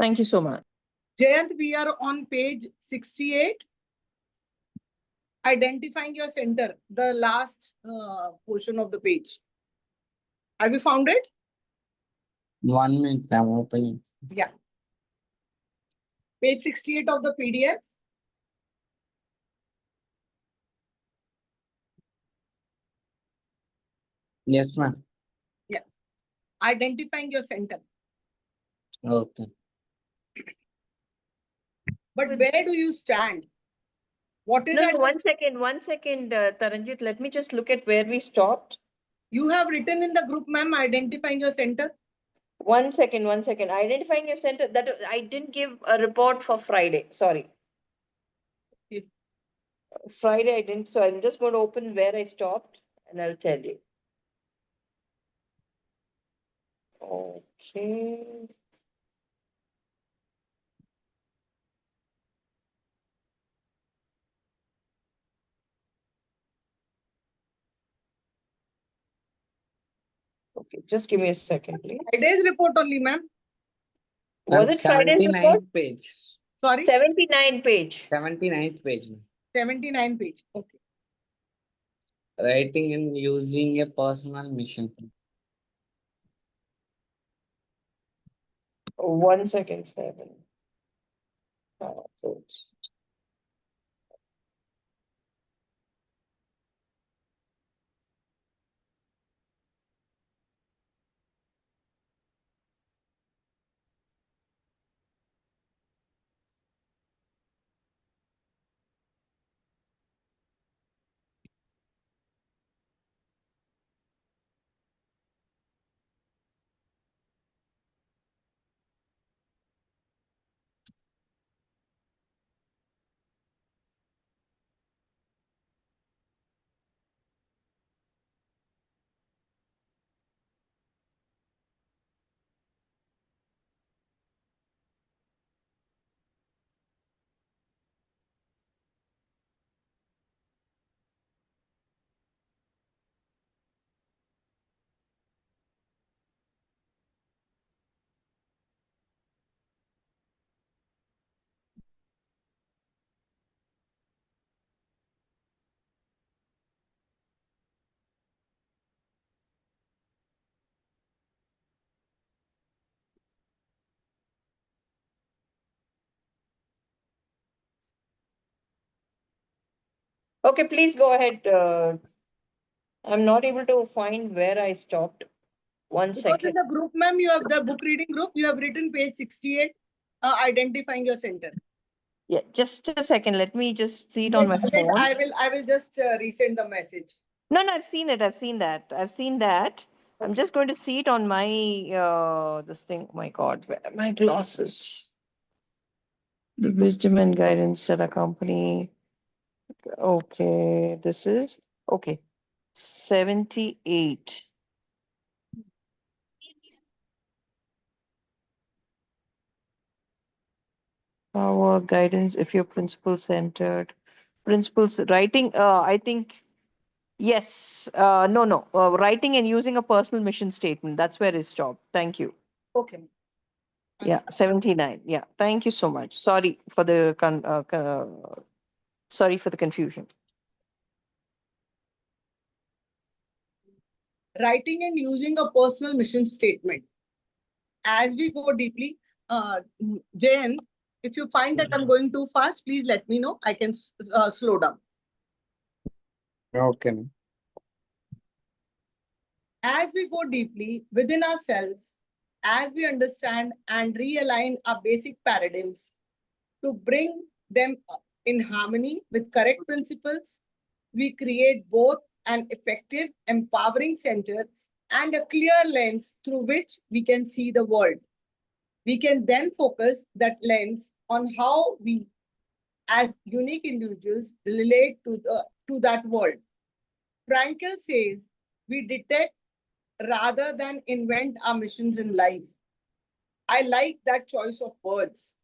Thank you so much. Jayant, we are on page 68. Identifying your center, the last portion of the page. Have you found it? 1 minute, I'm opening. Yeah. Page 68 of the PDF. Yes, ma'am. Yeah. Identifying your center. Okay. But where do you stand? What is that? 1 second, 1 second, Taranjit. Let me just look at where we stopped. You have written in the group, ma'am, identifying your center. 1 second, 1 second. Identifying your center. That I didn't give a report for Friday. Sorry. Yes. Friday I didn't. So I'm just going to open where I stopped and I'll tell you. Okay. Okay, just give me a second, please. Friday's report only, ma'am. Was it Friday's report? 79th page. Sorry? 79 page. 79th page, ma'am. 79 page. Okay. Writing and using a personal mission. 1 second, 7. So it's- Okay, please go ahead. I'm not able to find where I stopped. 1 Because second. in the group, ma'am, you have the book reading group, you have written page 68, identifying your center. Yeah, just a second. Let me just see it on my phone. I will just resend the message. No, I've seen it. I've seen that. I've seen that. I'm just going to see it on my this thing. Oh my God, where are my glasses? The wisdom and guidance that accompany. Okay, this is okay. 78. Power guidance if you're principle centered. Principles writing. I think yes. No. Writing and using a personal mission statement. That's where it stopped. Thank you. Okay. Yeah, 79. Yeah, thank you so much. Sorry for the sorry for the confusion. Writing and using a personal mission statement. As we go deeply, Jayan, if you find that I'm going too fast, please let me know. I can slow down. Okay, ma'am. As we go deeply within ourselves, as we understand and realign our basic paradigms to bring them in harmony with correct principles, we create both an effective, empowering center and a clear lens through which we can see the world. We can then focus that lens on how we, as unique individuals, relate to that world. Frankel says we detect rather than invent our missions in life. I like that choice of words.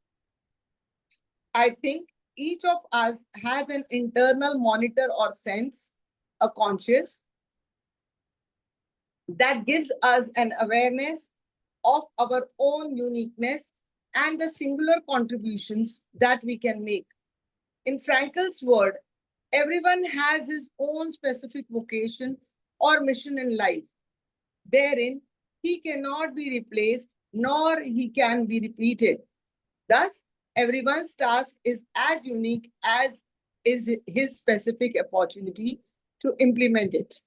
I think each of us has an internal monitor or sense, a conscious, that gives us an awareness of our own uniqueness and the singular contributions that we can make. In Frankel's word, everyone has his own specific vocation or mission in life. Therein, he cannot be replaced nor he can be repeated. Thus, everyone's task is as unique as is his specific opportunity to implement it.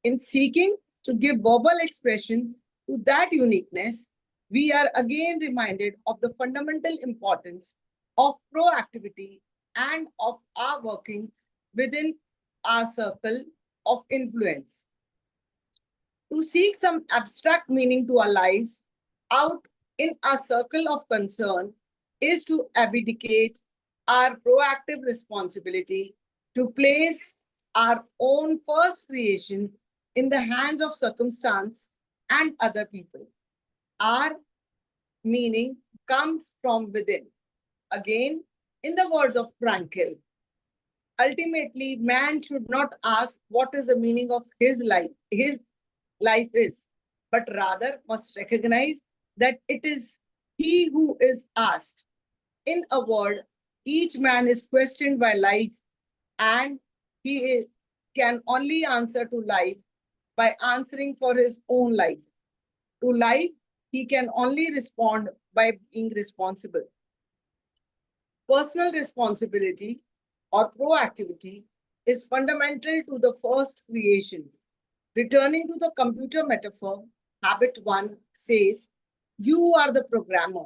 In seeking to give verbal expression to that uniqueness, we are again reminded of the fundamental importance of proactivity and of our working within our circle of influence. To seek some abstract meaning to our lives out in our circle of concern is to abdicate our proactive responsibility to place our own first creation in the hands of circumstance and other people. Our meaning comes from within. Again, in the words of Frankel, ultimately, man should not ask what is the meaning of his life is, but rather must recognize that it is he who is asked. In a word, each man is questioned by life and he can only answer to life by answering for his own life. To life, he can only respond by being responsible. Personal responsibility or proactivity is fundamental to the first creation. Returning to the computer metaphor, habit 1 says, you are the programmer.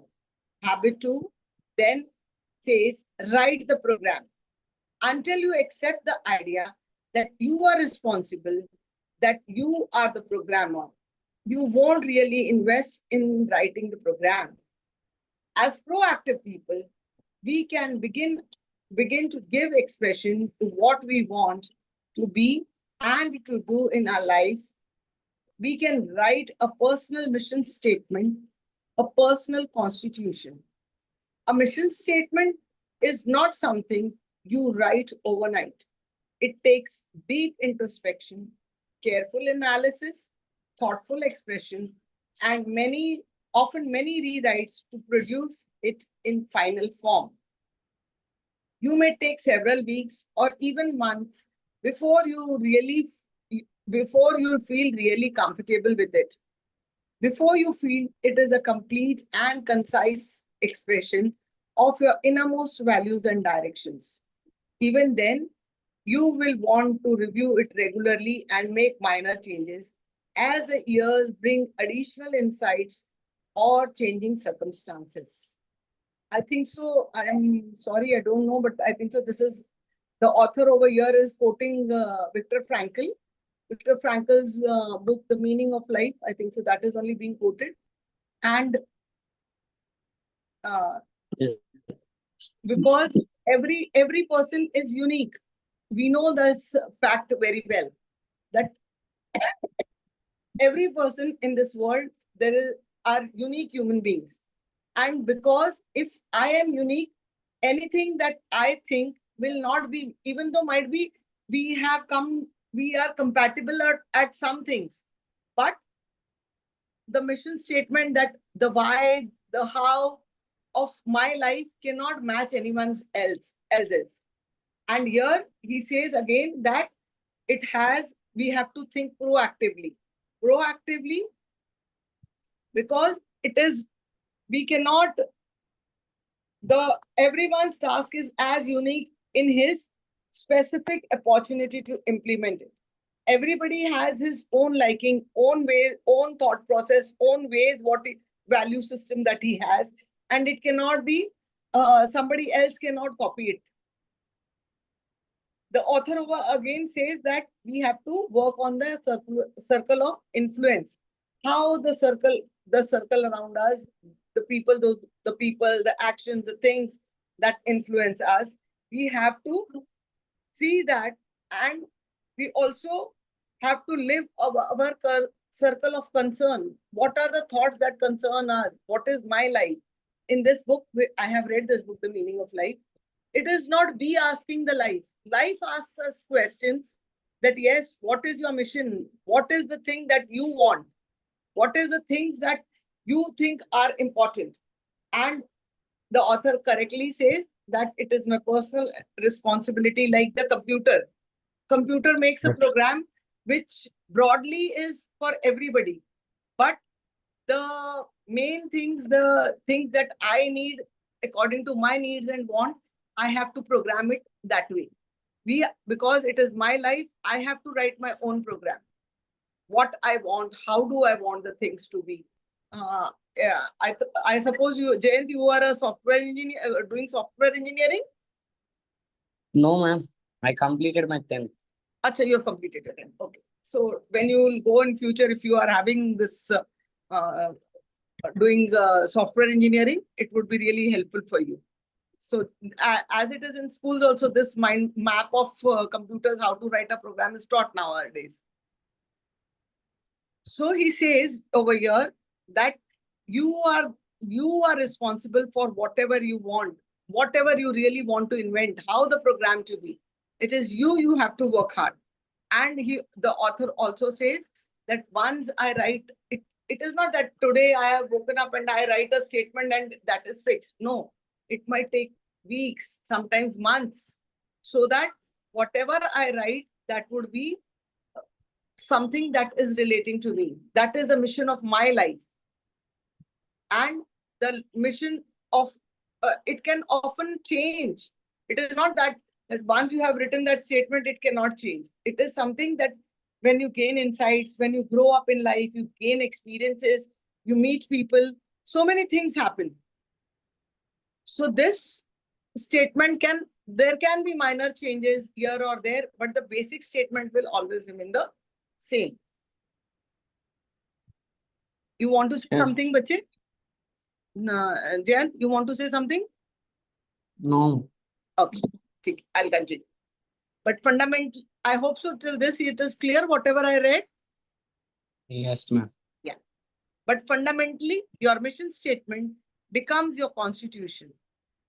Habit 2 then says, write the program. Until you accept the idea that you are responsible, that you are the programmer, you won't really invest in writing the program. As proactive people, we can begin to give expression to what we want to be and to do in our lives. We can write a personal mission statement, a personal constitution. A mission statement is not something you write overnight. It takes deep introspection, careful analysis, thoughtful expression, and often many rewrites to produce it in final form. You may take several weeks or even months before before you feel really comfortable with it, before you feel it is a complete and concise expression of your innermost values and directions. Even then, you will want to review it regularly and make minor changes as the years bring additional insights or changing circumstances. I think so. I'm sorry, I don't know, but I think so. This is the author over here is quoting Viktor Frankl. Viktor Frankl's book, The Meaning of Life. I think so. That is only being quoted. And uh, because every person is unique, we know this fact very well that every person in this world are unique human beings. And because if I am unique, anything that I think will not be, even though might be we are compatible at some things, but the mission statement that the why, the how of my life cannot match anyone's else's. And here he says again that we have to think proactively. Proactively, because it is, we cannot, everyone's task is as unique in his specific opportunity to implement it. Everybody has his own liking, own way, own thought process, own ways, value system that he has, and it cannot be, somebody else cannot copy it. The author over again says that we have to work on the circle of influence. How the circle around us, the people, the actions, the things that influence us, we have to see that, and we also have to live our circle of concern. What are the thoughts that concern us? What is my life? In this book, I have read this book, The Meaning of Life. It is not we asking the life. Life asks us questions that, yes, what is your mission? What is the thing that you want? What is the things that you think are important? And the author correctly says that it is my personal responsibility, like the computer. Computer makes a Yes. program which broadly is for everybody. But the main things, the things that I need according to my needs and want, I have to program it that way. Because it is my life, I have to write my own program. What I want, how do I want the things to be? Yeah, I suppose you, Jayant, you are a software engineer, doing software engineering. No, ma'am. I completed my 10th. Acha, you have completed it. Okay. So when you will go in future, if you are having this uh, doing software engineering, it would be really helpful for you. So as it is in schools also, this mind map of computers, how to write a program is taught nowadays. So he says over here that you are responsible for whatever you want, whatever you really want to invent, how the program to be. It is you have to work hard. And the author also says that once I write it, it is not that today I have woken up and I write a statement and that is fixed. No, it might take weeks, sometimes months, so that whatever I write, that would be something that is relating to me. That is the mission of my life. And the mission of it can often change. It is not that once you have written that statement, it cannot change. It is something that when you gain insights, when you grow up in life, you gain experiences, you meet people, so many things happen. So this statement there can be minor changes here or there, but the basic statement will always remain the same. You want to say Yes. something, Bache? Jayant, you want to say something? No. Okay, I'll continue. But fundamentally, I hope so till this it is clear whatever I read. Yes, ma'am. Yeah. But fundamentally, your mission statement becomes your constitution,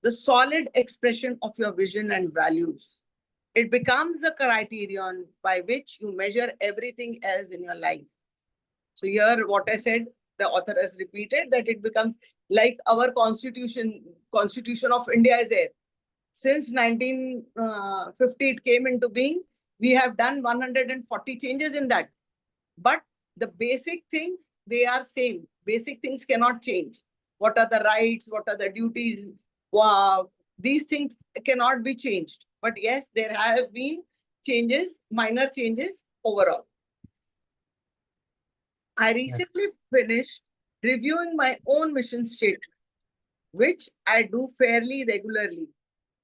the solid expression of your vision and values. It becomes the criterion by which you measure everything else in your life. So here, what I said, the author has repeated that it becomes like our Constitution of India is there. Since 1950, it came into being. We have done 140 changes in that. But the basic things, they are same. Basic things cannot change. What are the rights? What are the duties? These things cannot be changed. But yes, there have been changes, minor changes overall. I recently finished reviewing my own mission statement, which I do fairly regularly.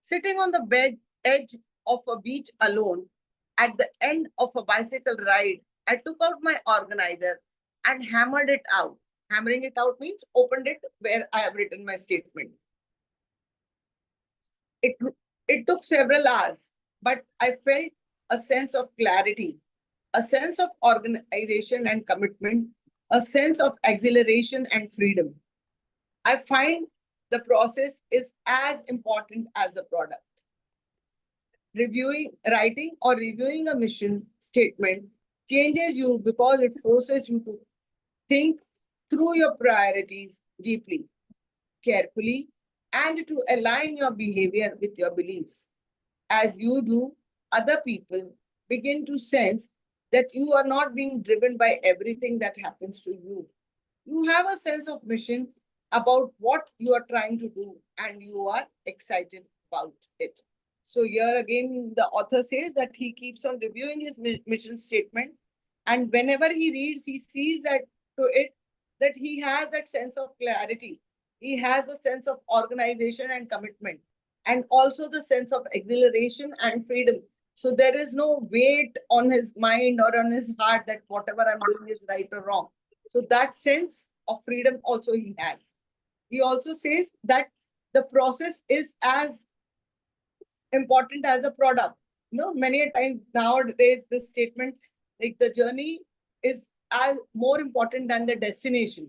Sitting on the edge of a beach alone, at the end of a bicycle ride, I took out my organizer and hammered it out. Hammering it out means opened it where I have written my statement. It, it took several hours, but I felt a sense of clarity, a sense of organization and commitment, a sense of exhilaration and freedom. I find the process is as important as the product. Writing or reviewing a mission statement changes you because it forces you to think through your priorities deeply, carefully, and to align your behavior with your beliefs. As you do, other people begin to sense that you are not being driven by everything that happens to you. You have a sense of mission about what you are trying to do, and you are excited about it. So here again, the author says that he keeps on reviewing his mission statement, and whenever he reads, he sees that to it that he has that sense of clarity. He has a sense of organization and commitment, and also the sense of exhilaration and freedom. So there is no weight on his mind or on his heart that whatever I'm doing is right or wrong. So that sense of freedom also he has. He also says that the process is as important as a product. Many a time nowadays this statement, like the journey is as more important than the destination.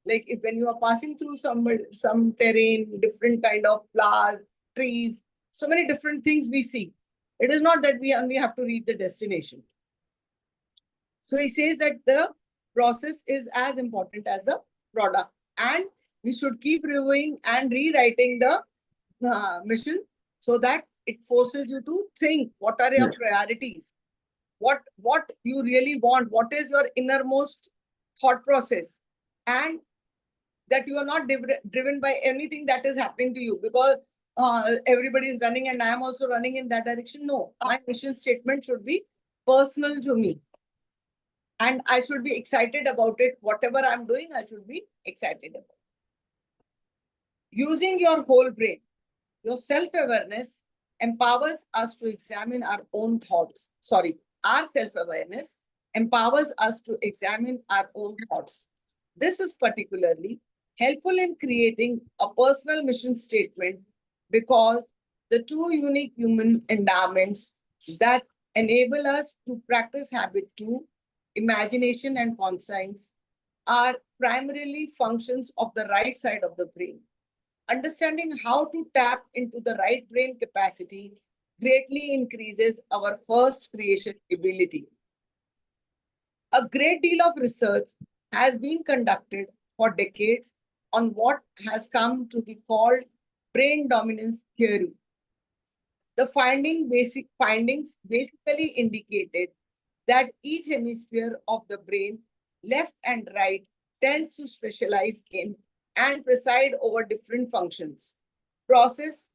Like if when you are passing through some terrain, different kind of flowers, trees, so many different things we see. It is not that we only have to reach the destination. So he says that the process is as important as the product. And we should keep reviewing and rewriting the mission so that it forces you to think what are your priorities, what you really want, what is your innermost thought process, and that you are not driven by anything that is happening to you because everybody is running and I am also running in that direction. No, my mission statement should be personal to me and I should be excited about it. Whatever I'm doing, I should be excited about. Using your whole brain, your self-awareness empowers us to examine our own thoughts. Sorry, our self-awareness empowers us to examine our own thoughts. This is particularly helpful in creating a personal mission statement because the two unique human endowments that enable us to practice habit two, imagination and conscience, are primarily functions of the right side of the brain. Understanding how to tap into the right brain capacity greatly increases our first creation ability. A great deal of research has been conducted for decades on what has come to be called brain dominance theory. The basic findings basically indicated that each hemisphere of the brain, left and right, tends to specialize in and preside over different functions, process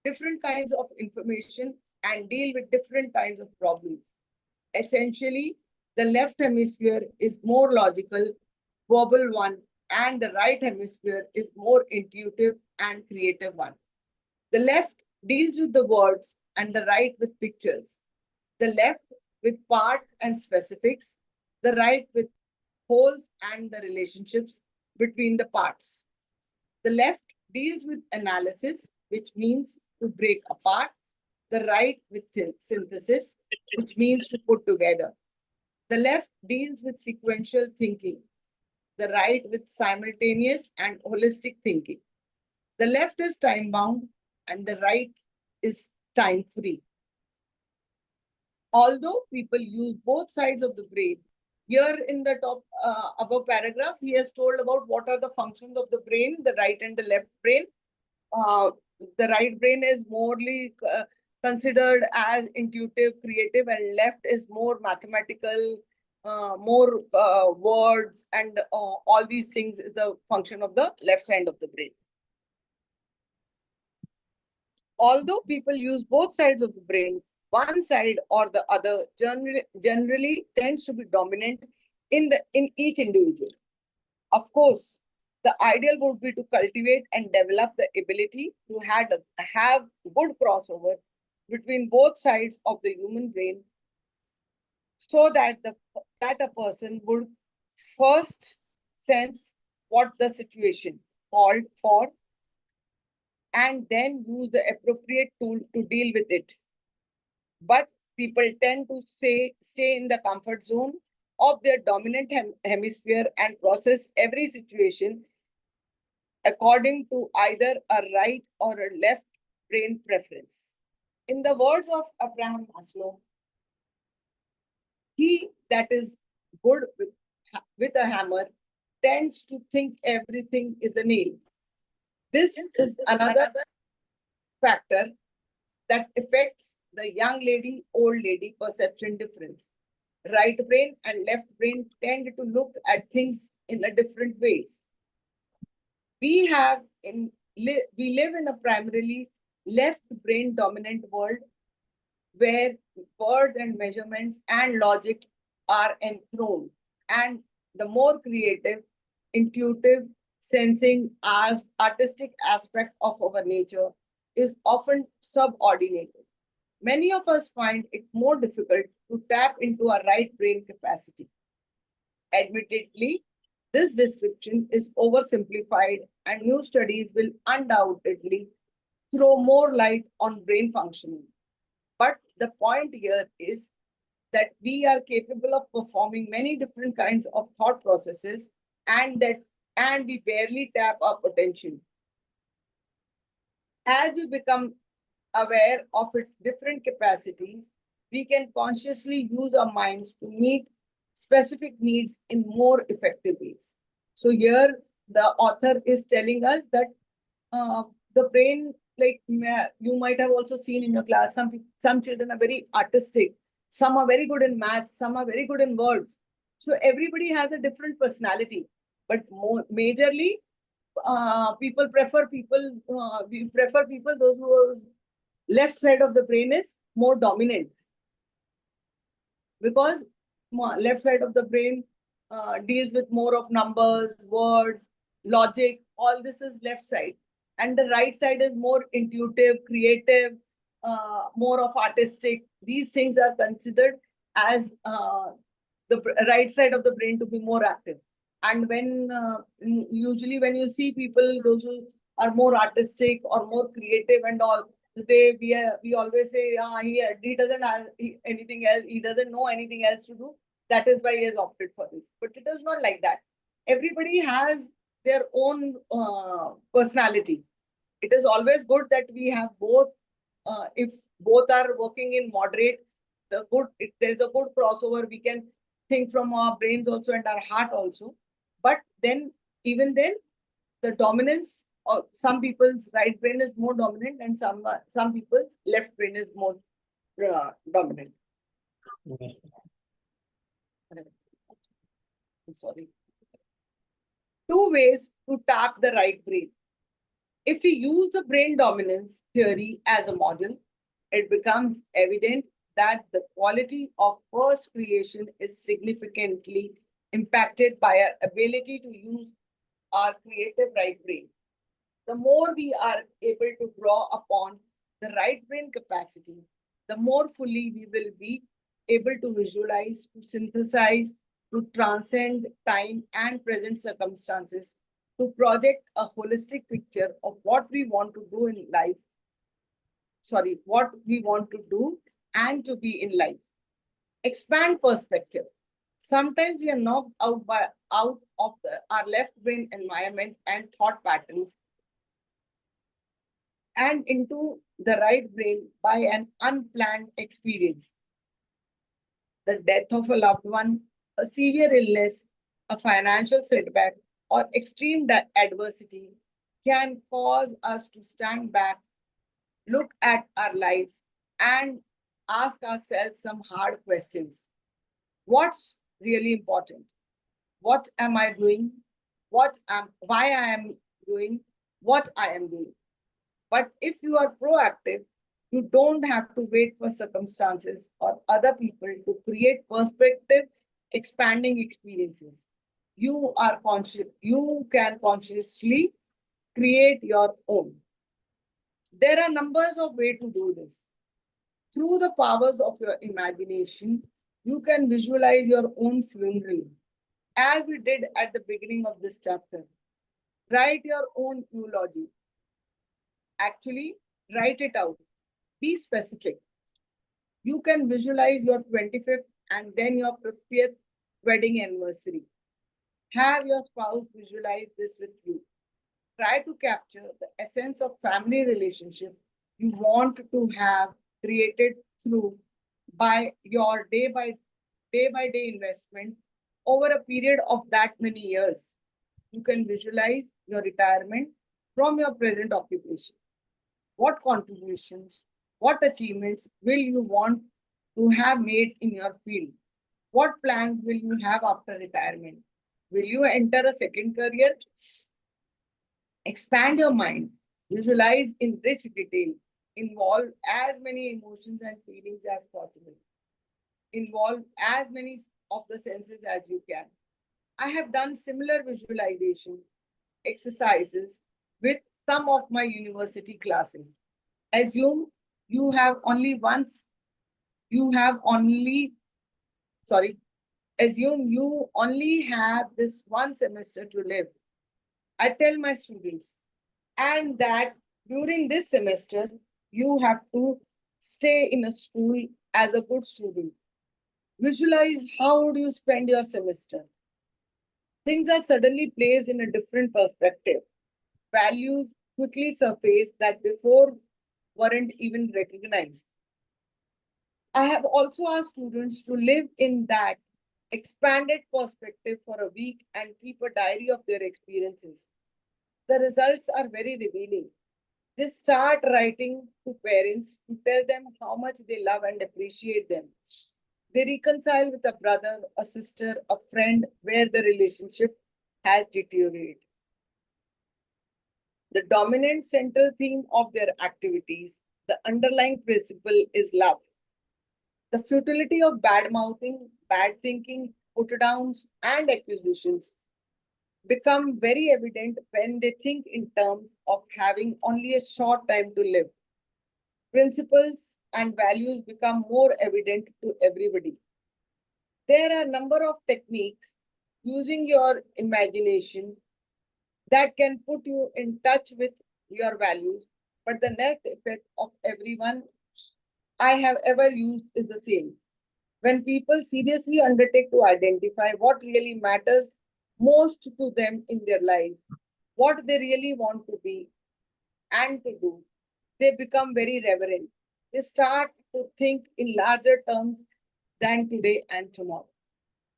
different kinds of information, and deal with different kinds of problems. Essentially, the left hemisphere is more logical, verbal one, and the right hemisphere is more intuitive and creative one. The left deals with the words and the right with pictures. The left with parts and specifics, the right with wholes and the relationships between the parts. The left deals with analysis, which means to break apart. The right with synthesis, which means to put together. The left deals with sequential thinking. The right with simultaneous and holistic thinking. The left is time bound and the right is time free. Although people use both sides of the brain, here in the top above paragraph, he has told about what are the functions of the brain, the right and the left brain. The right brain is morely considered as intuitive, creative, and left is more mathematical, more words, and all these things is the function of the left side of the brain. Although people use both sides of the brain, one side or the other generally tends to be dominant in each individual. Of course, the ideal would be to cultivate and develop the ability to have good crossover between both sides of the human brain so that a person would first sense what the situation called for and then use the appropriate tool to deal with it. But people tend to stay in the comfort zone of their dominant hemisphere and process every situation according to either a right or a left brain preference. In the words of Abraham Maslow, he that is good with a hammer tends to think everything is a nail. This is another factor that affects the young lady, old lady perception difference. Right brain and left brain tend to look at things in a different ways. We live in a primarily left brain dominant world where words and measurements and logic are enthroned, and the more creative, intuitive, sensing, artistic aspect of our nature is often subordinated. Many of us find it more difficult to tap into our right brain capacity. Admittedly, this description is oversimplified, and new studies will undoubtedly throw more light on brain functioning. But the point here is that we are capable of performing many different kinds of thought processes and we barely tap our potential. As we become aware of its different capacities, we can consciously use our minds to meet specific needs in more effective ways. So here the author is telling us that the brain, like you might have also seen in your class, some children are very artistic, some are very good in maths, some are very good in words. So everybody has a different personality, but majorly we prefer people those whose left side of the brain is more dominant, because left side of the brain deals with more of numbers, words, logic. All this is left side, and the right side is more intuitive, creative, more of artistic. These things are considered as the right side of the brain to be more active. And when usually when you see people, those who are more artistic or more creative and all, we always say, he doesn't have anything else, he doesn't know anything else to do. That is why he has opted for this. But it is not like that. Everybody has their own personality. It is always good that we have both. If both are working in moderate, if there's a good crossover, we can think from our brains also and our heart also. But then, even then, the dominance of some people's right brain is more dominant, and some people's left brain is more dominant. I'm sorry. Two ways to tap the right brain. If we use the brain dominance theory as a model, it becomes evident that the quality of first creation is significantly impacted by our ability to use our creative right brain. The more we are able to draw upon the right brain capacity, the more fully we will be able to visualize, to synthesize, to transcend time and present circumstances, to project a holistic picture of what we want to do in life. Sorry, what we want to do and to be in life. Expand perspective. Sometimes we are knocked out of our left brain environment and thought patterns and into the right brain by an unplanned experience. The death of a loved one, a severe illness, a financial setback, or extreme adversity can cause us to stand back, look at our lives, and ask ourselves some hard questions. What's really important? What am I doing? Why I am doing what I am doing? But if you are proactive, you don't have to wait for circumstances or other people to create perspective expanding experiences. You can consciously create your own. There are numbers of ways to do this. Through the powers of your imagination, you can visualize your own funeral, as we did at the beginning of this chapter. Write your own eulogy. Actually, write it out. Be specific. You can visualize your 25th and then your 50th wedding anniversary. Have your spouse visualize this with you. Try to capture the essence of family relationship you want to have created through by your day by day investment over a period of that many years. You can visualize your retirement from your present occupation. What contributions, what achievements will you want to have made in your field? What plans will you have after retirement? Will you enter a second career? Expand your mind, visualize in rich detail, involve as many emotions and feelings as possible, involve as many of the senses as you can. I have done similar visualization exercises with some of my university classes. Assume you have only once, you have only, sorry, assume you only have this one semester to live. I tell my students, and that during this semester, you have to stay in a school as a good student. Visualize how would you spend your semester. Things are suddenly placed in a different perspective. Values quickly surface that before weren't even recognized. I have also asked students to live in that expanded perspective for a week and keep a diary of their experiences. The results are very revealing. They start writing to parents to tell them how much they love and appreciate them. They reconcile with a brother, a sister, a friend where the relationship has deteriorated. The dominant central theme of their activities, the underlying principle is love. The futility of bad mouthing, bad thinking, put downs, and accusations become very evident when they think in terms of having only a short time to live. Principles and values become more evident to everybody. There are a number of techniques using your imagination that can put you in touch with your values, but the net effect of everyone I have ever used is the same. When people seriously undertake to identify what really matters most to them in their lives, what they really want to be and to do, they become very reverent. They start to think in larger terms than today and tomorrow.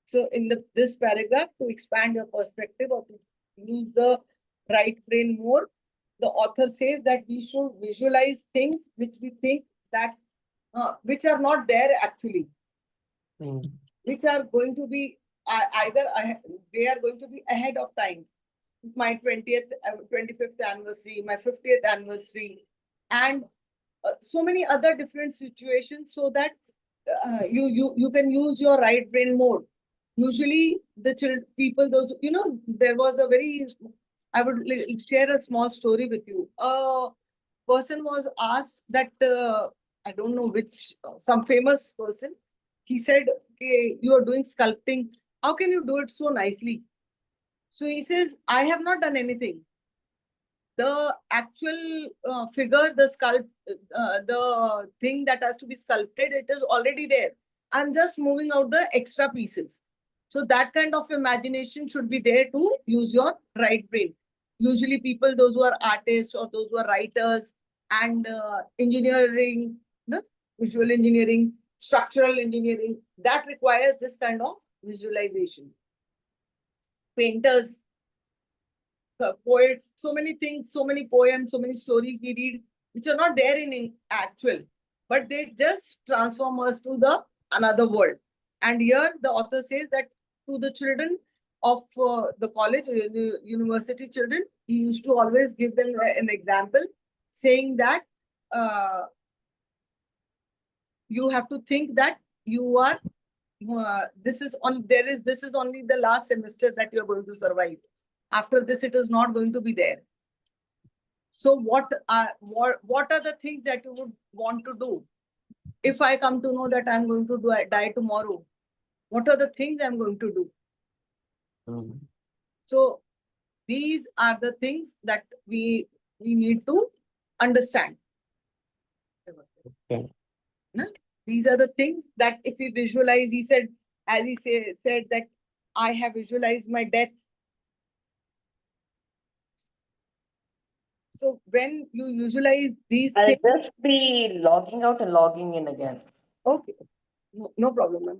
So, in this paragraph, to expand your perspective or to use the right brain more, the author says that we should visualize things which we think that which are not there actually, which are going to be either they are going to be ahead of time. My 20th, 25th anniversary, my 50th anniversary, and so many other different situations, so that you can use your right brain more. Usually, the people, those there was a very. I would share a small story with you. A person was asked that I don't know which some famous person. He said, "Okay, you are doing sculpting. How can you do it so nicely?" So he says, "I have not done anything. The actual figure, the thing that has to be sculpted, it is already there. I'm just moving out the extra pieces." So that kind of imagination should be there to use your right brain. Usually people, those who are artists or those who are writers and engineering, no? Visual engineering, structural engineering, that requires this kind of visualization. Painters, poets, so many things, so many poems, so many stories we read, which are not there in actual, but they just transform us to the another world. And here the author says that to the children of the college, the university children, he used to always give them an example, saying that you have to think that you are this is only the last semester that you are going to survive. After this, it is not going to be there. So what are the things that you would want to do? If I come to know that I'm going to die tomorrow, what are the things I'm going to do? So these are the things that we need to understand. Okay. These are the things that if we visualize, he said, as he said that I have visualized my death. So when you visualize these I'll things, just be logging out and logging in again. okay, no problem, ma'am.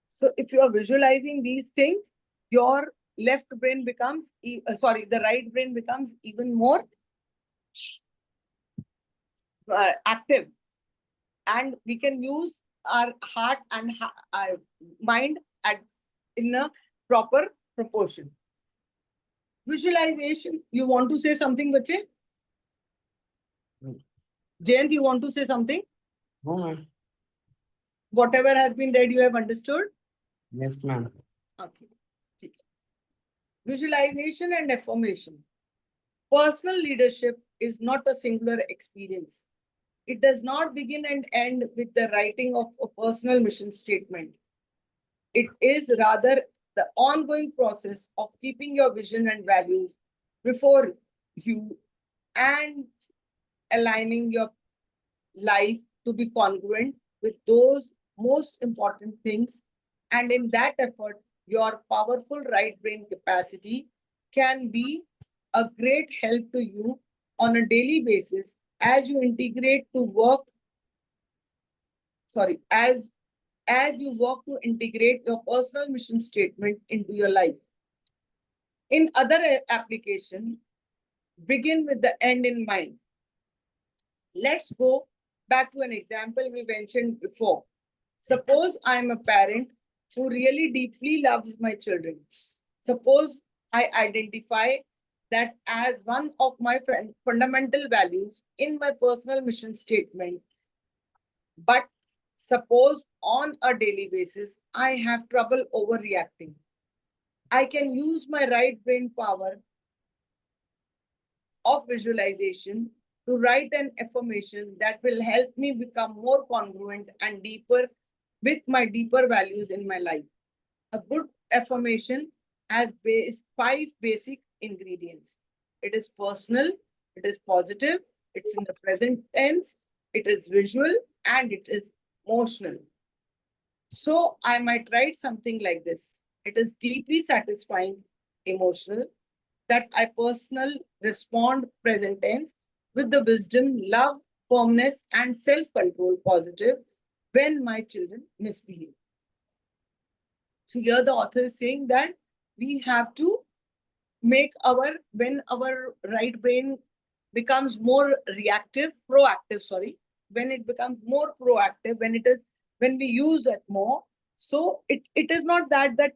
So if you are visualizing these things, your left brain becomes, the right brain becomes even more active, and we can use our heart and our mind in a proper proportion. Visualization. You want to say something, bache? Jayant, you want to say something? No, ma'am. Whatever has been read, you have understood? Yes, ma'am. Okay. Visualization and affirmation. Personal leadership is not a singular experience. It does not begin and end with the writing of a personal mission statement. It is rather the ongoing process of keeping your vision and values before you and aligning your life to be congruent with those most important things. And in that effort, your powerful right brain capacity can be a great help to you on a daily basis as you integrate to work, as as you work to integrate your personal mission statement into your life. In other application, begin with the end in mind. Let's go back to an example we mentioned before. Suppose I am a parent who really deeply loves my children. Suppose I identify that as one of my fundamental values in my personal mission statement. But suppose on a daily basis, I have trouble overreacting. I can use my right brain power of visualization to write an affirmation that will help me become more congruent and deeper with my deeper values in my life. A good affirmation has five basic ingredients. It is personal, it is positive, it's in the present tense, it is visual, and it is emotional. So I might write something like this. It is deeply satisfying, emotional, that I personal respond present tense with the wisdom, love, firmness, and self-control positive when my children misbehave. So here the author is saying that we have to make when our right brain becomes more proactive, sorry, when it becomes more proactive, when we use it more. So it is not that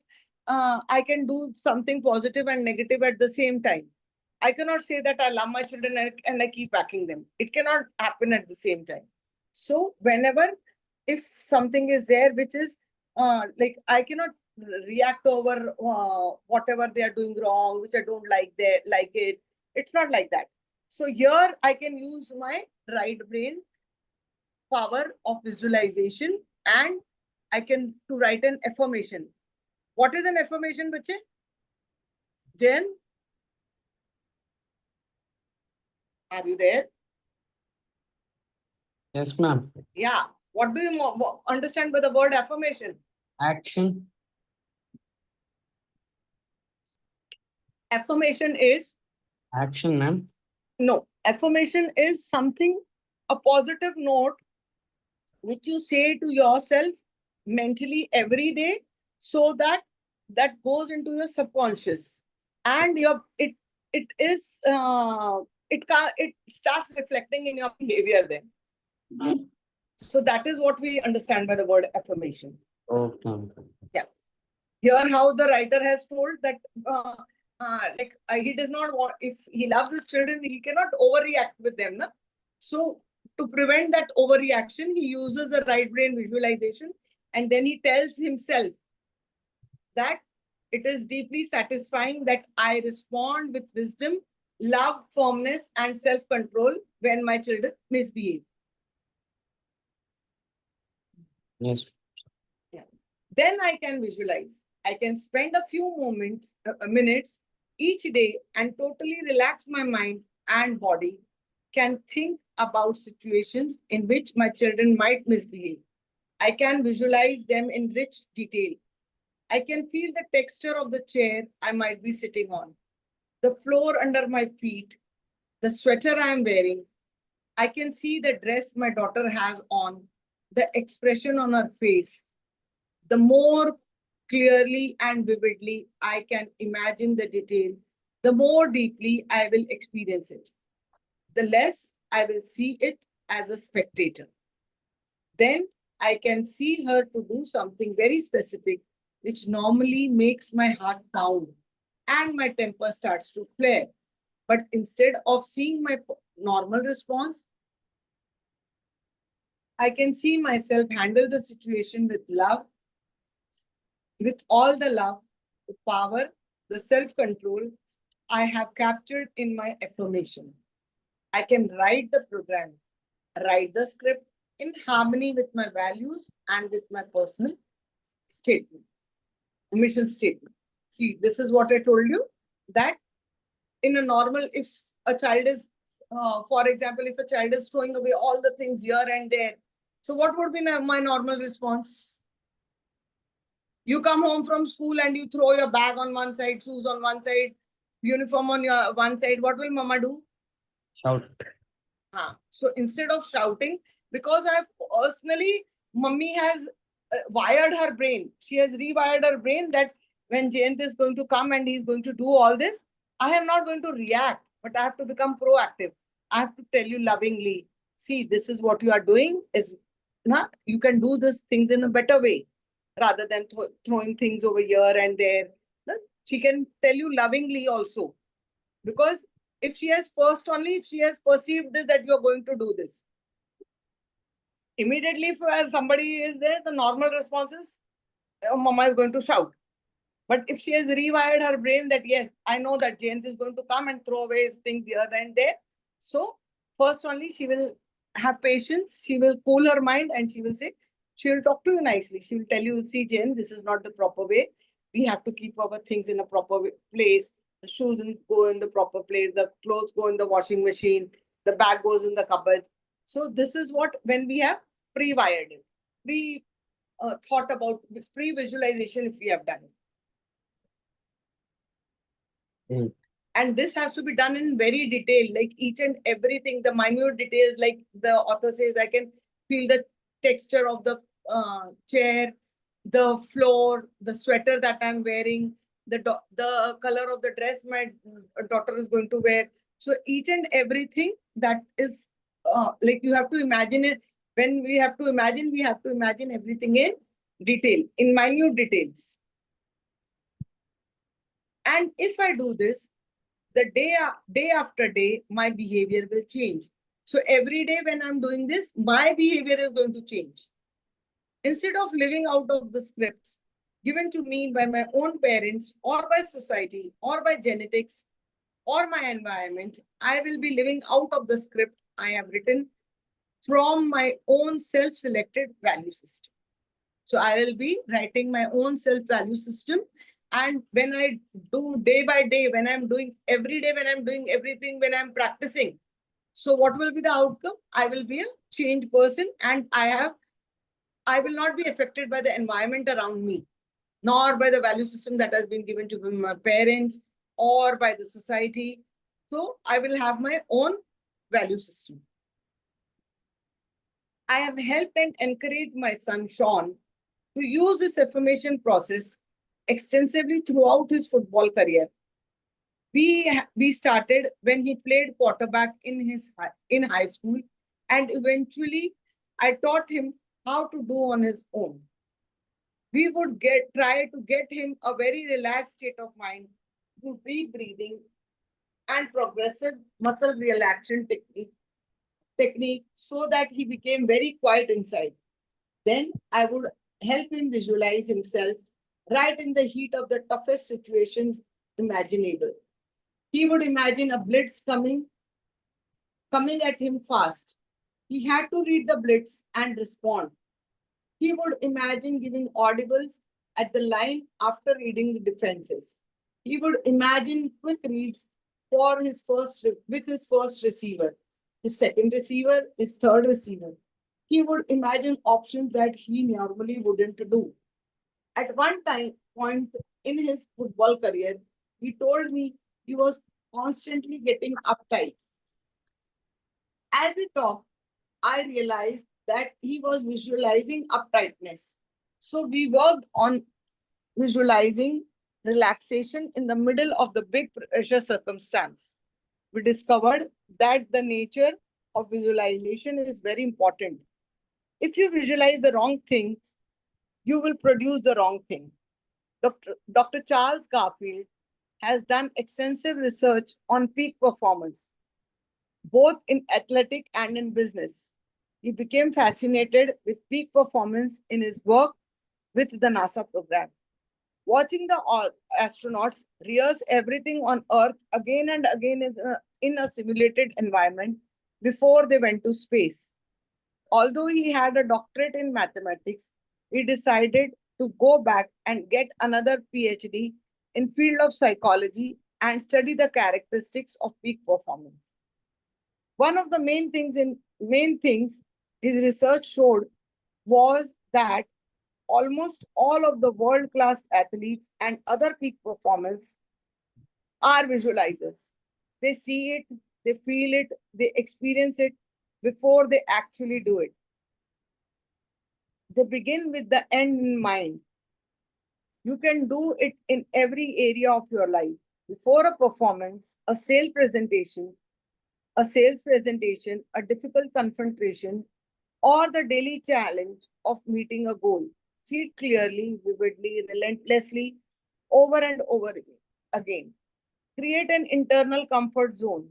I can do something positive and negative at the same time. I cannot say that I love my children and I keep whacking them. It cannot happen at the same time. So whenever, if something is there which is like I cannot react over whatever they are doing wrong, which I don't like it. It's not like that. So here I can use my right brain power of visualization and I can to write an affirmation. What is an affirmation, bache? Jen, are you there? Yes, ma'am. Yeah. What do you understand by the word affirmation? Action. Affirmation is Action, ma'am. no. Affirmation is something, a positive note which you say to yourself mentally every day, so that that goes into your subconscious and it is it starts reflecting in your behavior then. So that is what we understand by the word affirmation. Okay. Yeah. Here how the writer has told that he does not want, if he loves his children, he cannot overreact with them. Na? So to prevent that overreaction, he uses a right brain visualization and then he tells himself that it is deeply satisfying that I respond with wisdom, love, firmness, and self-control when my children misbehave. Yes. Yeah. Then I can visualize. I can spend a few minutes each day and totally relax my mind and body, can think about situations in which my children might misbehave. I can visualize them in rich detail. I can feel the texture of the chair I might be sitting on, the floor under my feet, the sweater I am wearing. I can see the dress my daughter has on, the expression on her face. The more clearly and vividly I can imagine the detail, the more deeply I will experience it. The less I will see it as a spectator. Then I can see her to do something very specific, which normally makes my heart pound and my temper starts to flare. But instead of seeing my normal response, I can see myself handle the situation with love, with all the love, the power, the self-control I have captured in my affirmation. I can write the program, write the script in harmony with my values and with my personal statement, mission statement. See, this is what I told you, that in a normal, if a child is, for example, if a child is throwing away all the things here and there, so what would be my normal response? You come home from school and you throw your bag on one side, shoes on one side, uniform on your one side. What will mama do? Shout. So instead of shouting, because I've personally, mummy has wired her brain. She has rewired her brain that when Jayant is going to come and he's going to do all this, I am not going to react, but I have to become proactive. I have to tell you lovingly, see, this is what you are doing is not, you can do these things in a better way rather than throwing things over here and there. No? She can tell you lovingly also. Because if she has if she has perceived this, that you're going to do this, immediately if somebody is there, the normal response is, Mama is going to shout. But if she has rewired her brain that, yes, I know that Jayant is going to come and throw away things here and there. So first only she will have patience. She will cool her mind and she will say, she will talk to you nicely. She will tell you, see, Jayant, this is not the proper way. We have to keep our things in a proper place. The shoes go in the proper place. The clothes go in the washing machine. The bag goes in the cupboard. So this is what, when we have pre-wired it, thought about, pre-visualization if we have done it. Mm. And this has to be done in very detail, like each and everything, the minute details, like the author says, I can feel the texture of the chair, the floor, the sweater that I'm wearing, the color of the dress my daughter is going to wear. So each and everything that is like, you have to imagine it. When we have to imagine everything in detail, in minute details. And if I do this, the day after day, my behavior will change. So every day when I'm doing this, my behavior is going to change. Instead of living out of the scripts given to me by my own parents or by society or by genetics or my environment, I will be living out of the script I have written from my own self-selected value system. So I will be writing my own self-value system. And when I do day by day, when I'm doing every day, when I'm doing everything, when I'm practicing, so what will be the outcome? I will be a changed person, and I will not be affected by the environment around me, nor by the value system that has been given to my parents or by the society. So I will have my own value system. I have helped and encouraged my son Sean to use this affirmation process extensively throughout his football career. We started when he played quarterback in high school, and eventually I taught him how to do on his own. We would try to get him a very relaxed state of mind through deep breathing and progressive muscle relaxation technique so that he became very quiet inside. Then I would help him visualize himself right in the heat of the toughest situations imaginable. He would imagine a blitz coming at him fast. He had to read the blitz and respond. He would imagine giving audibles at the line after reading the defenses. He would imagine quick reads for his first with his first receiver, his second receiver, his third receiver. He would imagine options that he normally wouldn't do. At one point in his football career, he told me he was constantly getting uptight. As we talked, I realized that he was visualizing uptightness. So we worked on visualizing relaxation in the middle of the big pressure circumstance. We discovered that the nature of visualization is very important. If you visualize the wrong things, you will produce the wrong thing. Dr. Charles Garfield has done extensive research on peak performance, both in athletic and in business. He became fascinated with peak performance in his work with the NASA program. Watching the astronauts rehearse everything on Earth again and again in a simulated environment before they went to space. Although he had a doctorate in mathematics, he decided to go back and get another PhD in field of psychology and study the characteristics of peak performance. One of the main things his research showed was that almost all of the world-class athletes and other peak performers are visualizers. They see it, they feel it, they experience it before they actually do it. They begin with the end in mind. You can do it in every area of your life. Before a performance, a sales presentation, a difficult confrontation, or the daily challenge of meeting a goal. See it clearly, vividly, relentlessly, over and over again. Create an internal comfort zone.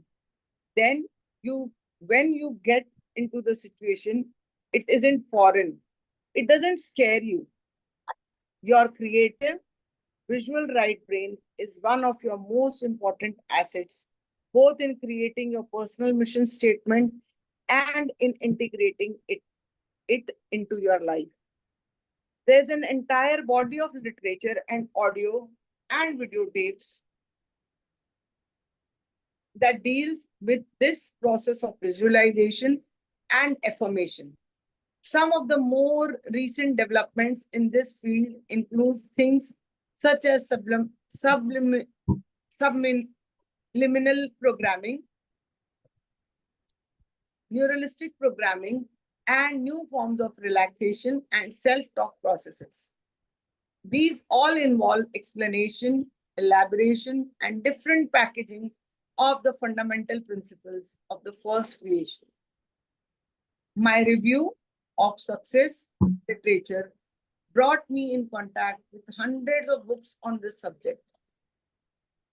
Then you, when you get into the situation, it isn't foreign. It doesn't scare you. Your creative, visual right brain is one of your most important assets, both in creating your personal mission statement and in integrating it into your life. There's an entire body of literature and audio and videotapes that deals with this process of visualization and affirmation. Some of the more recent developments in this field include things such as subliminal programming, neuralistic programming, and new forms of relaxation and self talk processes. These all involve explanation, elaboration, and different packaging of the fundamental principles of the first creation. My review of success literature brought me in contact with hundreds of books on this subject.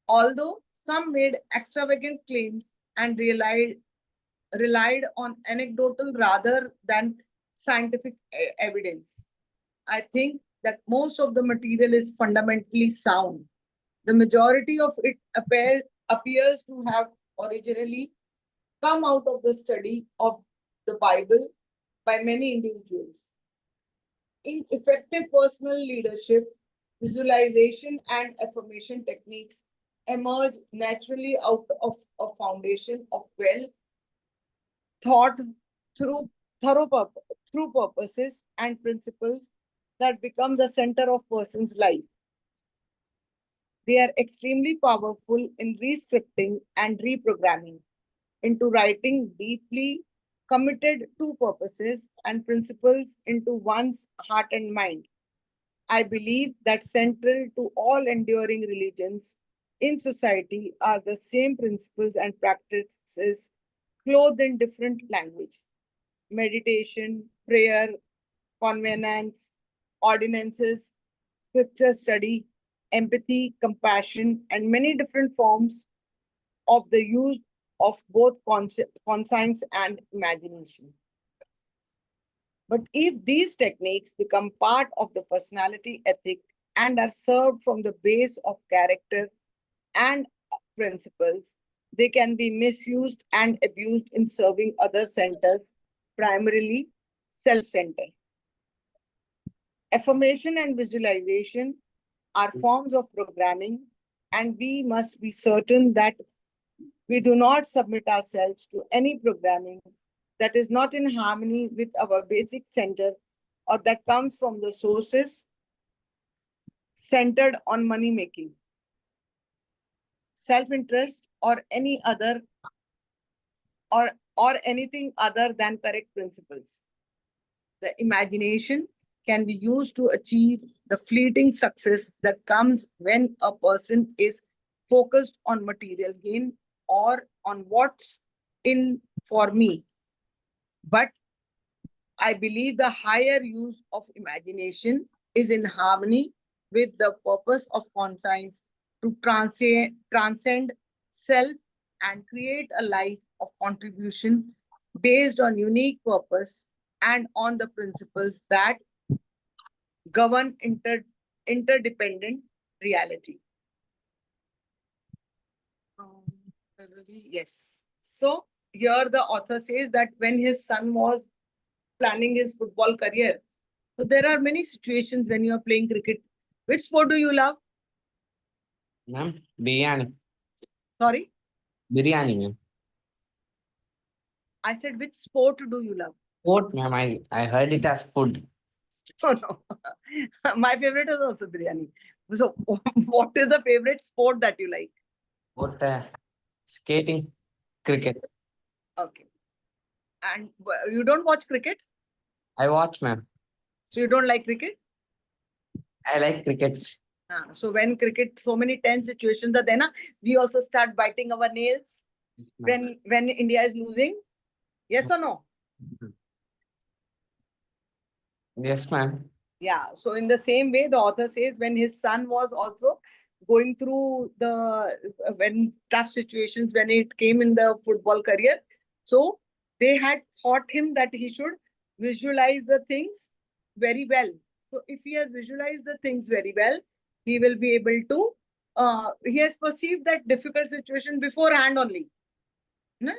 Although some made extravagant claims and relied on anecdotal rather than scientific evidence, I think that most of the material is fundamentally sound. The majority of it appears to have originally come out of the study of the Bible by many individuals. In effective personal leadership, visualization and affirmation techniques emerge naturally out of a foundation of well thought through through purposes and principles that become the center of person's life. They are extremely powerful in rescripting and reprogramming into writing deeply committed to purposes and principles into one's heart and mind. I believe that central to all enduring religions in society are the same principles and practices clothed in different language. Meditation, prayer, covenants, ordinances, scripture study, empathy, compassion, and many different forms of the use of both conscience and imagination. But if these techniques become part of the personality ethic and are served from the base of character and principles, they can be misused and abused in serving other centers, primarily self centered. Affirmation and visualization are forms of programming, and we must be certain that we do not submit ourselves to any programming that is not in harmony with our basic center or that comes from the sources centered on money making, self interest, or any other or anything other than correct principles. The imagination can be used to achieve the fleeting success that comes when a person is focused on material gain or on what's in for me. But I believe the higher use of imagination is in harmony with the purpose of conscience to transcend self and create a life of contribution based on unique purpose and on the principles that govern interdependent reality. Um, yes. So here the author says that when his son was planning his football career, so there are many situations when you are playing cricket. Which sport do you love? Ma'am, biryani. Sorry, Biryani, ma'am. I said which sport do you love? What, ma'am? I heard it as food. Oh no, my favorite is also biryani. So, what is the favorite sport that you like? What, skating, cricket. Okay, and you don't watch cricket? I watch, ma'am. So you don't like cricket? I like cricket. So when cricket, so many tense situations are there, na, we also start biting our nails Yes, ma'am. when India is losing. Yes or no? Yes, ma'am. Yeah. So in the same way, the author says when his son was also going through the when tough situations when it came in the football career, so they had taught him that he should visualize the things very well. So if he has visualized the things very well, he will be able to. He has perceived that difficult situation beforehand only. No?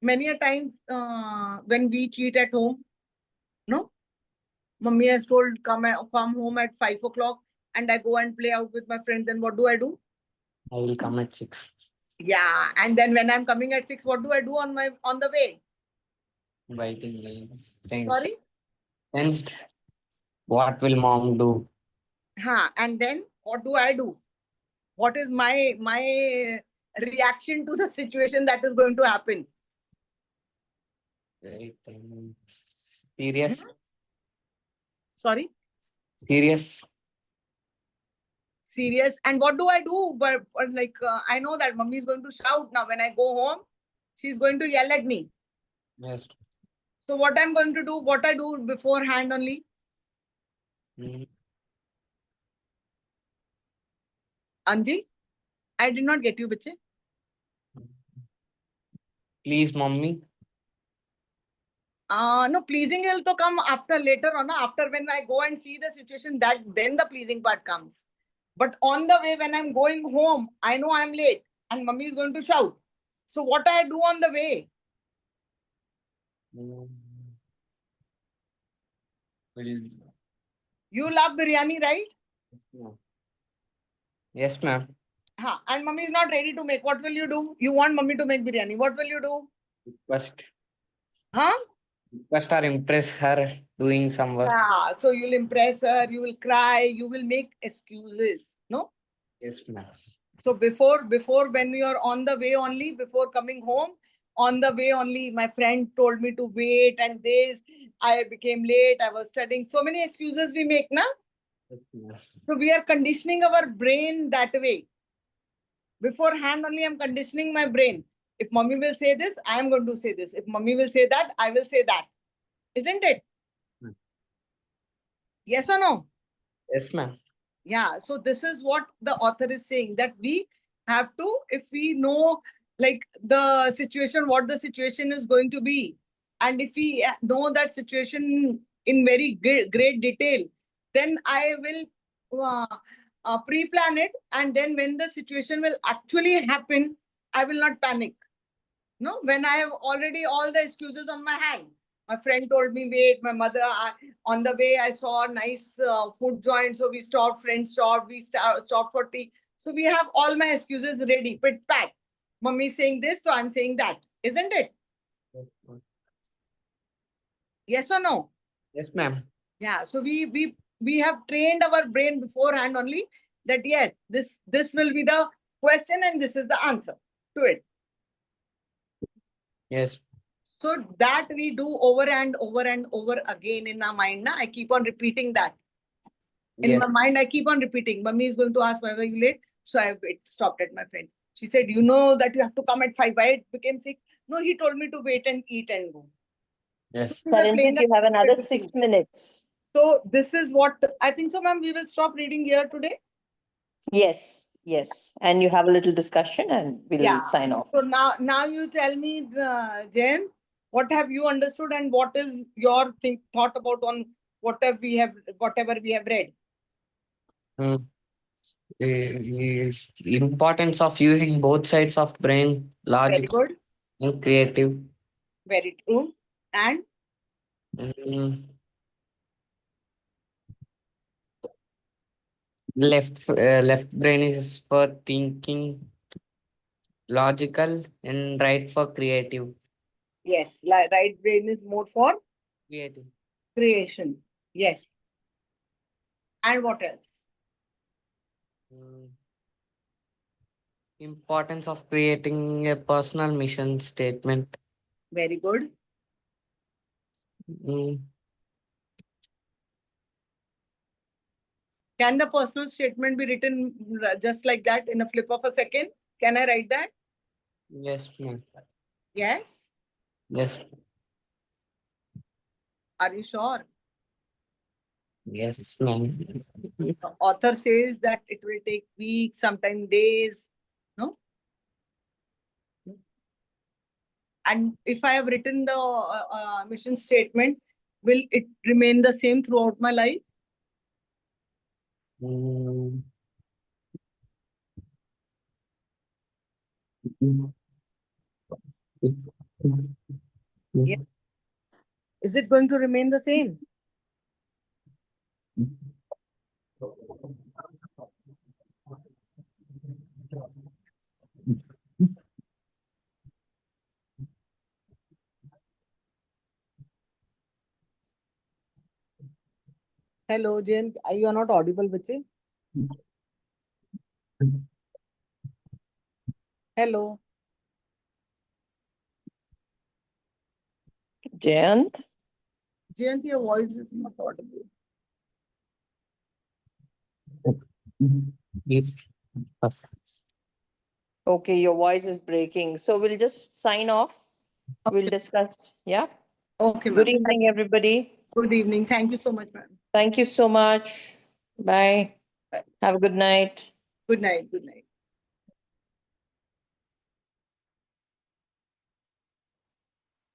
Many a times when we cheat at home, no, Mummy has told come home at 5 o'clock and I go and play out with my friends. Then what do I do? I will come at 6. Yeah, and then when I'm coming at 6, what do I do on the way? Biting nails. Thanks. Sorry? Tensed. What will mom do? And then what do I do? What is my reaction to the situation that is going to happen? Right. Serious. Sorry? Serious. Serious. And what do I do? But like I know that mummy is going to shout now when I go home. She's going to yell at me. Yes. So what I'm going to do? What I do beforehand only? Mm. Anji, I did not get you, bache. Please, mommy. No, pleasing will to come after later on. After when I go and see the situation, that then the pleasing part comes. But on the way, when I'm going home, I know I'm late and mummy is going to shout. So what I do on the way? Mm. Will. You love biryani, right? Yes, ma'am. And mummy is not ready to make. What will you do? You want mummy to make biryani. What will you do? Request. Huh? Request or impress her doing some work. Yeah. So you'll impress her, you will cry, you will make excuses. No? Yes, ma'am. So before when you're on the way only, before coming home, on the way only, my friend told me to wait and this, I became late, I was studying. So many excuses we make, na? Yes, ma'am. So we are conditioning our brain that way. Beforehand only, I'm conditioning my brain. If mommy will say this, I am going to say this. If mommy will say that, I will say that. Isn't it? Hmm. Yes or no? Yes, ma'am. Yeah, so this is what the author is saying, that we have to, if we know like the situation, what the situation is going to be, and if we know that situation in very great detail, then I will pre-plan it, and then when the situation will actually happen, I will not panic. No, when I have already all the excuses on my hand. My friend told me, wait, my mother, on the way, I saw a nice food joint. So we stopped, friends stopped, stopped for tea. So we have all my excuses ready, pit pat. Mummy saying this, so I'm saying that. Isn't it? Yes, ma'am. Yes or no? Yes, ma'am. Yeah. So we have trained our brain beforehand only that yes, this will be the question and this is the answer to it. Yes. So that we do over and over and over again in our mind. Na? I keep on repeating that. In Yes. my mind, I keep on repeating. Mummy is going to ask, why were you late? So I stopped at my friend. She said, you know that you have to come at 5. Why it became 6? No, he told me to wait and eat and go. So Yes. we were Taranjit, playing a you have another with 6 him. minutes. So this is what I think so, ma'am. We will stop reading here today. Yes, yes. And you have a little discussion and we'll Yeah. sign off. So now you tell me, Jen, what have you understood and what is your thought about on whatever we have read? Mm. Importance of using both sides of brain, Very logic good. and creative. Very true. And Mm. Left brain is for thinking, logical, and right for creative. yes, right brain is more for Creative. creation. Yes. And what else? Mm. Importance of creating a personal mission statement. Very good. Mm. Can the personal statement be written just like that in a flip of a second? Can I write that? Yes, ma'am. Yes. Yes. Are you sure? Yes, ma'am. The author says that it will take weeks, sometimes days. No? And if I have written the mission statement, will it remain the same throughout my life? Mm. Yeah. Is it going to remain the same? Hello, Jayant. You are not audible, Bache. Hello. Jayant? Jayant, your voice is not audible. Yes. Okay, your voice is breaking. So we'll just sign off. We'll Okay. discuss. Yeah. Okay, Good ma'am. evening, everybody. Good evening. Thank you so much, ma'am. Thank you so much. Bye. Bye. Have a good night. Good night. Good night.